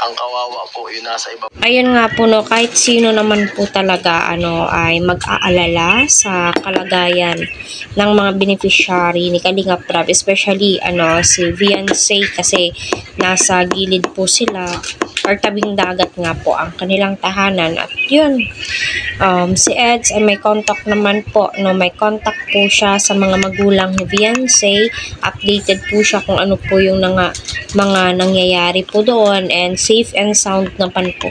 ang kawawa po, yun nasa iba. Ayun nga po, no, kahit sino naman po talaga ay mag-aalala sa kalagayan ng mga beneficiary ni Kalingap Rab, especially si Viancy, kasi nasa gilid po sila or tabing dagat nga po ang kanilang tahanan. At yun, si Eds ay may contact naman po, no, may contact po siya sa mga magulang ni Viancy. Updated po siya kung ano po yung mga nangyayari po doon, and safe and sound naman po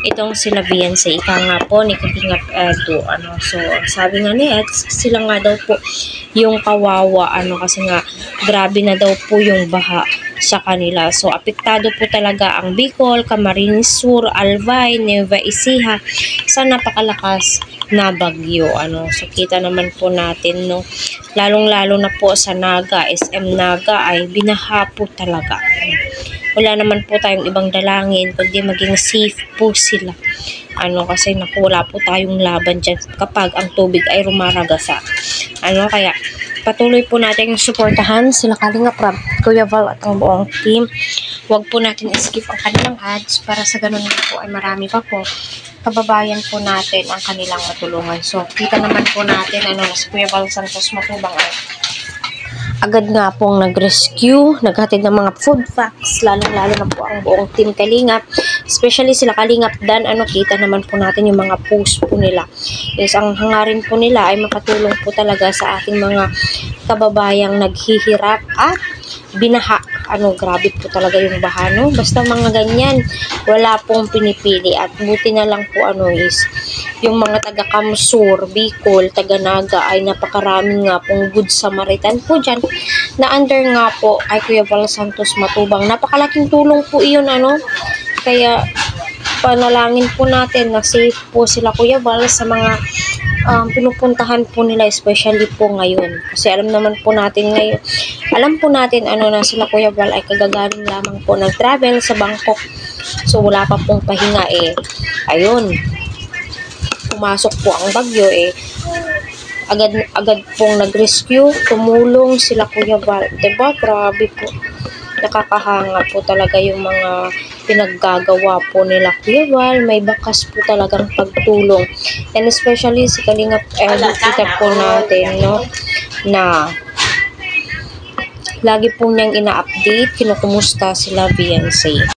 itong sila Viancy. Ika nga po ni Kalingap Edu. So sabi nga ni Eds, sila nga daw po yung kawawa, kasi nga grabe na daw po yung baha sa kanila. So apektado po talaga ang Bicol, Camarines Sur, Albay, Nueva Ecija sa napakalakas na bagyo. So kita naman po natin, no, lalong-lalo na po sa Naga, SM Naga ay binaha po talaga. Wala naman po tayong ibang dalangin kundi maging safe po sila. Kasi wala po tayong laban dyan kapag ang tubig ay rumaragasa. Kaya patuloy po natin yung suportahan sila Kalingap Rab, Kuya Val at ang buong team. Huwag po natin skip ang kanilang ads para sa ganun po ay marami pa po kababayan po natin ang kanilang matulungan. So kita naman po natin si Kuya Val Santos Matubang ay agad nga pong nag-rescue, naghatid ng mga food packs, lalong-lalo na po ang buong team Kalingap, especially sila Kalingap Dan. Kita naman po natin yung mga post po nila. Ang hangarin po nila ay makatulong po talaga sa ating mga kababayang naghihirap at binaha. Grabe po talaga yung baha, no? Basta mga ganyan, wala pong pinipili. At buti na lang po is yung mga taga Kamsur, Bicol, taga Naga ay napakaraming nga pong good Samaritan po dyan na under nga po ay Kuya Val Santos Matubang. Napakalaking tulong po iyon, kaya panalangin po natin na safe po sila Kuya Val sa mga pinupuntahan po nila, especially po ngayon. Kasi alam naman po natin ngayon, alam po natin na sila Kuya Val ay kagagaling lamang po nag-travel sa Bangkok. So wala pa pong pahinga ayun, pumasok po ang bagyo agad pong nag-rescue, tumulong sila Kuya Val. Diba? Grabe po. Nakakahanga po talaga yung mga pinaggagawa po nila Kuya Val. May bakas po talagang pagtulong. And especially si Kalingap kita po natin, no, na lagi po niyang ina-update, kinukumusta sila Viancy.